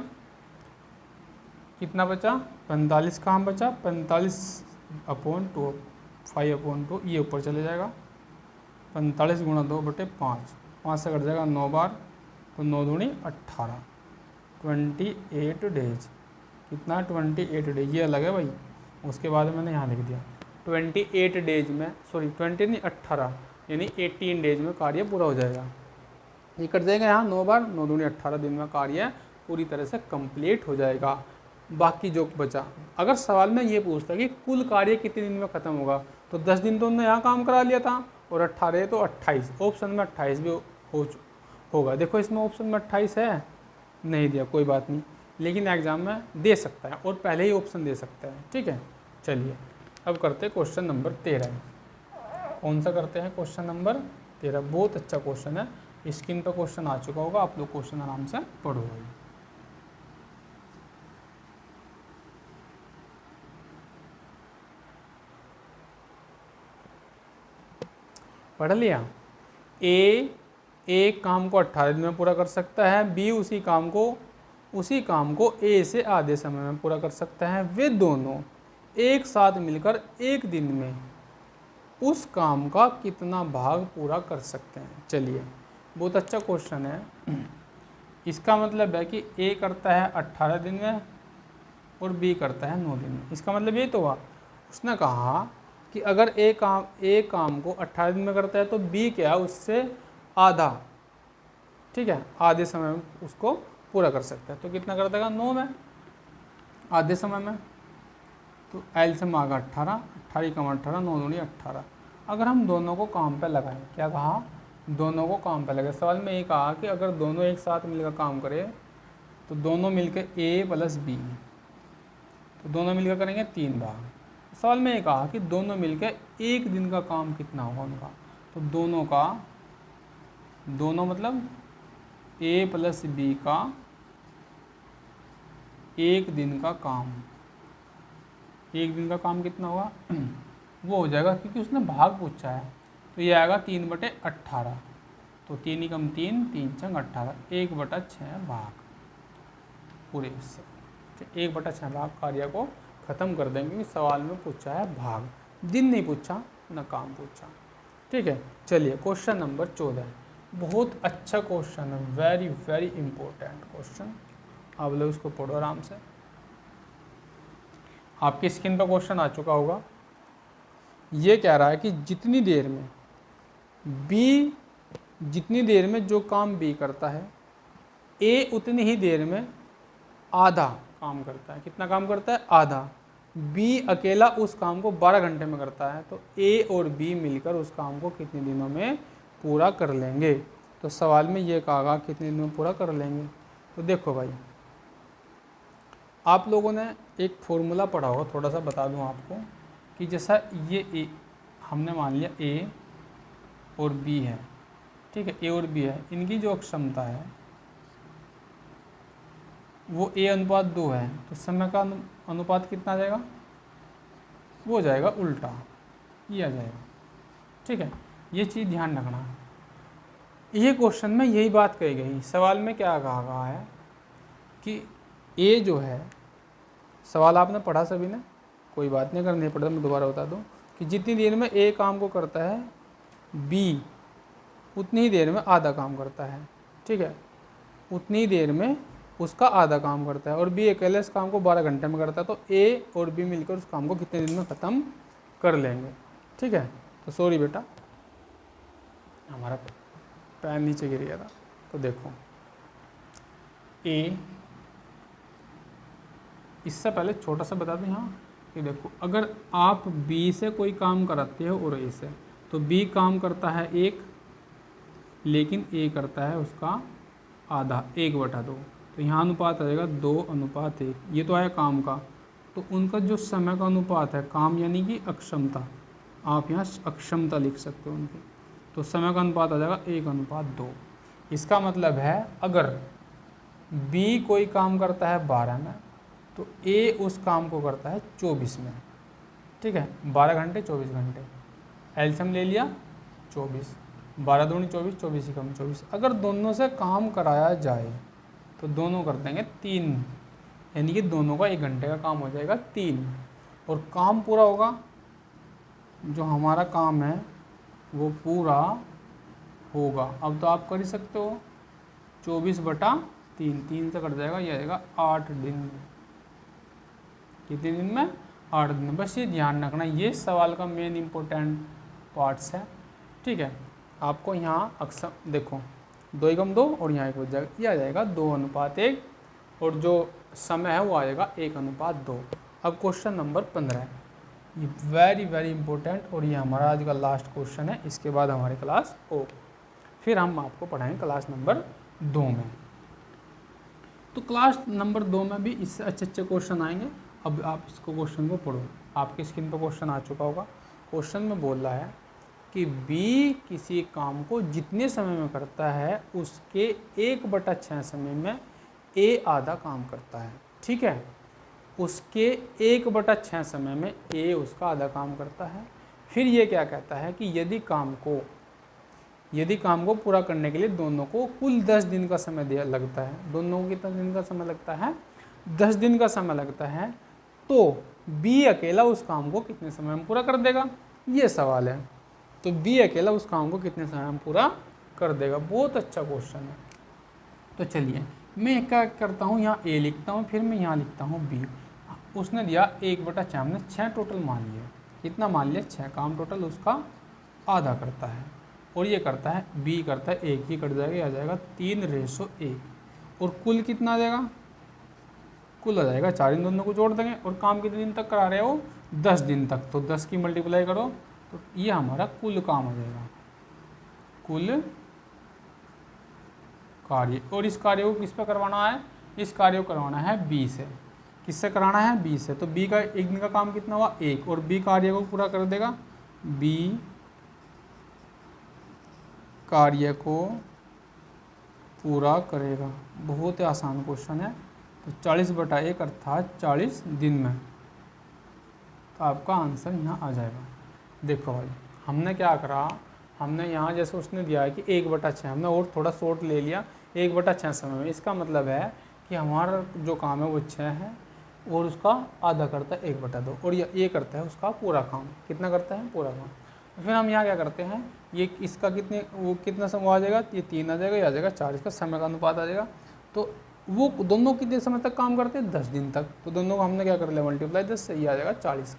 [SPEAKER 1] कितना बचा? 45 काम बचा। 45/2, 5/2, ये ऊपर चले जाएगा। 45 गुणा 2/5, 5 से कट जाएगा 9 बार, तो 9 दूनी 18, 28 डेज। कितना? 28 डेज। ये अलग है भाई, उसके बाद मैंने यहाँ लिख दिया 28 डेज में, सॉरी 20 नहीं 18, यानी 18 डेज में कार्य पूरा हो जाएगा। ये कट जाएगा यहाँ 9 बार, 9 दूनी 18 दिन में कार्य पूरी तरह से कंप्लीट हो जाएगा। बाकी जो बचा, अगर सवाल में ये पूछता कि कुल कार्य कितने दिन में ख़त्म होगा, तो 10 दिन तो उन्होंने यहाँ काम करा लिया था, और 18 तो 28, ऑप्शन में 28 भी होगा। देखो इसमें ऑप्शन में 28 है, नहीं दिया, कोई बात नहीं, लेकिन एग्जाम में दे सकता है और पहले ही ऑप्शन दे सकता है। ठीक है, चलिए अब करते हैं क्वेश्चन नंबर 13। कौन सा करते हैं? Question number 13। बहुत अच्छा क्वेश्चन है, स्क्रीन पर क्वेश्चन आ चुका होगा, आप लोग क्वेश्चन आराम से पढ़ो। पढ़ लिया? ए एक काम को 18 दिन में पूरा कर सकता है, बी उसी काम को ए से आधे समय में पूरा कर सकता है। वे दोनों एक साथ मिलकर एक दिन में उस काम का कितना भाग पूरा कर सकते हैं? चलिए, बहुत अच्छा क्वेश्चन है। इसका मतलब है कि ए करता है 18 दिन में और बी करता है 9 दिन में। इसका मतलब ये तो हुआ, उसने कहा कि अगर ए काम को 18 दिन में करता है, तो बी क्या है? उससे आधा, ठीक है, आधे समय में उसको पूरा कर सकता है। तो कितना कर देगा? 9 में, आधे समय में। तो एलसीएम आ गया 18, 18 कम 18, 9 दूनी 18। अगर हम दोनों को काम पे लगाएं, क्या कहा? दोनों को काम पे लगे। सवाल में ये कहा कि अगर दोनों एक साथ मिलकर काम करें तो दोनों मिलकर A + B, तो दोनों मिलकर करेंगे 3 भाग। सवाल में ये कहा कि दोनों मिलकर एक दिन का काम कितना होगा उनका, तो दोनों मतलब A + B का एक दिन का काम, एक दिन का काम कितना होगा वो हो जाएगा, क्योंकि उसने भाग पूछा है तो ये आएगा 3/18, तो 3 × 3 3 × 18, 1/6 भाग पूरे इससे 1/6 भाग कार्य को ख़त्म कर देंगे। सवाल में पूछा है भाग, दिन नहीं पूछा न काम पूछा। ठीक है, चलिए क्वेश्चन नंबर 14, बहुत अच्छा क्वेश्चन है, वेरी वेरी इंपॉर्टेंट क्वेश्चन, आप लोग उसको पढ़ो आराम से। आपकी स्क्रीन पर क्वेश्चन आ चुका होगा। ये कह रहा है कि जितनी देर में जो काम B करता है, A उतनी ही देर में आधा काम करता है। कितना काम करता है? आधा। B अकेला उस काम को 12 घंटे में करता है, तो A और B मिलकर उस काम को कितने दिनों में पूरा कर लेंगे। तो सवाल में ये कहा कितने दिनों में पूरा कर लेंगे। तो देखो भाई, आप लोगों ने एक फॉर्मूला पढ़ा होगा, थोड़ा सा बता दूं आपको, कि जैसा ये हमने मान लिया A और B है, ठीक है, A और B है, इनकी जो क्षमता है वो A/2 है, तो समय का अनुपात कितना आ जाएगा? वो हो जाएगा उल्टा, ये आ जाएगा। ठीक है, ये चीज़ ध्यान रखना है। ये क्वेश्चन में यही बात कही गई। सवाल में क्या कहा गया है कि A जो है, सवाल आपने पढ़ा सभी ने, कोई बात नहीं, अगर नहीं पढ़ा मैं दोबारा बता दूं कि जितनी देर में A काम को करता है, B उतनी ही देर में आधा काम करता है। ठीक है, उतनी ही देर में उसका आधा काम करता है, और B अकेले इस काम को 12 घंटे में करता है, तो A और B मिलकर उस काम को कितने दिन में ख़त्म कर लेंगे। ठीक है, तो सॉरी बेटा, हमारा पैन नीचे गिर गया था। तो देखो A, इससे पहले छोटा सा बता दूं यहाँ कि देखो, अगर आप B से कोई काम कराते हो और A से, तो B काम करता है 1, लेकिन A करता है उसका आधा, 1/2, तो यहाँ अनुपात आ जाएगा 2:1। ये तो आया काम का, तो उनका जो समय का अनुपात है, काम यानी कि अक्षमता, आप यहाँ अक्षमता लिख सकते हो उनकी, तो समय का अनुपात आ जाएगा 1:2। इसका मतलब है अगर B कोई काम करता है 12 में, तो A उस काम को करता है 24 में। ठीक है, 12 घंटे 24 घंटे, एलसीएम ले लिया 24, 12 दूनी 24, 24 ही कम 24। अगर दोनों से काम कराया जाए तो दोनों कर देंगे 3, यानी कि दोनों का 1 घंटे का काम हो जाएगा 3, और काम पूरा होगा, जो हमारा काम है वो पूरा होगा। अब तो आप कर ही सकते हो, 24/3, 3 से कट जाएगा, ये आएगा 8 दिन। कितने दिन में? 8 दिन। बस ये ध्यान रखना, ये सवाल का मेन इम्पोर्टेंट पार्ट्स है। ठीक है, आपको यहाँ अक्सर देखो 2 और यहाँ 1 बच जाएगा, ये आ जाएगा 2:1, और जो समय है वो आ जाएगा 1:2। अब क्वेश्चन नंबर 15 है, ये वेरी वेरी इंपॉर्टेंट, और ये हमारा आज का लास्ट क्वेश्चन है। इसके बाद हमारी क्लास हो, फिर हम आपको पढ़ाएंगे क्लास नंबर 2 में। तो क्लास नंबर 2 में भी इससे अच्छे अच्छे क्वेश्चन आएंगे। अब आप इसको क्वेश्चन को पढ़ो, आपकी स्क्रीन पर क्वेश्चन आ चुका होगा। क्वेश्चन में बोल रहा है कि B किसी काम को जितने समय में करता है उसके 1/6 समय में A आधा काम करता है। ठीक है, उसके 1/6 समय में A उसका आधा काम करता है। फिर ये क्या कहता है कि यदि काम को पूरा करने के लिए दोनों को कुल 10 दिन का समय लगता है। दोनों को कितना दिन का समय लगता है? 10 दिन का समय लगता है। तो B अकेला उस काम को कितने समय में पूरा कर देगा, ये सवाल है। तो B अकेला उस काम को कितने समय में पूरा कर देगा। बहुत अच्छा क्वेश्चन है। तो चलिए मैं क्या करता हूँ, यहाँ A लिखता हूँ, फिर मैं यहाँ लिखता हूँ B। उसने दिया 1/6, हमने 6 टोटल मान लिया। कितना मान लिया? 6 काम टोटल उसका आधा करता है, और ये करता है B करता है 1, ही कट जाएगा, आ जाएगा 3:1। और कुल कितना आ जाएगा? कुल आ जाएगा 4, इन दोनों को जोड़ देंगे। और काम कितने दिन तक करा रहे हो? 10 दिन तक। तो 10 की मल्टीप्लाई करो, तो ये हमारा कुल काम आ जाएगा। कुल कार्य, और इस कार्य को किस पे करवाना है, इस कार्य को करवाना है बी से। किससे कराना है, बी से। तो बी का एक दिन का काम कितना हुआ, 1, और बी कार्य को पूरा कर देगा, बी कार्य को पूरा करेगा। बहुत ही आसान क्वेश्चन है। तो 40/1 अर्थात 40 दिन में, तो आपका आंसर यहाँ आ जाएगा। देखो भाई हमने क्या करा, हमने यहाँ जैसे उसने दिया है कि 1/6, हमने और थोड़ा शॉर्ट ले लिया 1/6 समय में। इसका मतलब है कि हमारा जो काम है वो 6 है और उसका आधा करता है 1/2, और ये करता है उसका पूरा काम। कितना करता है, पूरा काम। तो फिर हम यहाँ क्या करते हैं, ये इसका कितना समय आ जाएगा, ये 3 आ जाएगा, ये आ जाएगा 4, इसका समय का अनुपात आ जाएगा। तो वो दोनों कितने समय तक काम करते हैं, 10 दिन तक। तो दोनों को हमने क्या कर लिया, मल्टीप्लाई 10 से, ये आ जाएगा 40।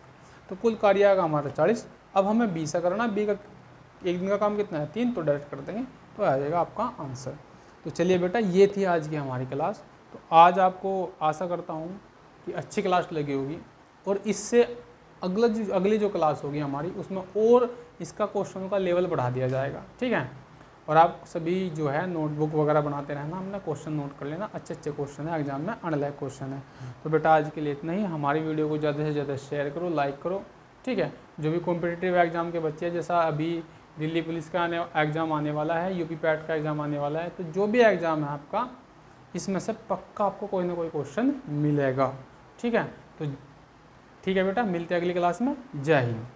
[SPEAKER 1] तो कुल कार्य आएगा हमारा 40। अब हमें बी से करना, बी का एक दिन का काम कितना है, 3, तो डायरेक्ट कर देंगे तो आ जाएगा आपका आंसर। तो चलिए बेटा, ये थी आज की हमारी क्लास। तो आज आपको आशा करता हूँ कि अच्छी क्लास लगी होगी, और इससे अगली जो क्लास होगी हमारी, उसमें और इसका क्वेश्चनों का लेवल बढ़ा दिया जाएगा, ठीक है। और आप सभी जो है नोटबुक वगैरह बनाते रहना, हमने क्वेश्चन नोट कर लेना, अच्छे अच्छे क्वेश्चन है एग्जाम में, अनलाइक क्वेश्चन है। तो बेटा आज के लिए इतना ही। हमारी वीडियो को ज़्यादा से ज़्यादा शेयर करो, लाइक करो, ठीक है। जो भी कॉम्पिटिटिव एग्जाम के बच्चे हैं, जैसा अभी दिल्ली पुलिस का एग्ज़ाम आने वाला है, यूपी पैट का एग्ज़ाम आने वाला है, तो जो भी एग्ज़ाम है आपका, इसमें से पक्का आपको कोई ना कोई क्वेश्चन मिलेगा, ठीक है। तो ठीक है बेटा, मिलते हैं अगली क्लास में। जय हिंद।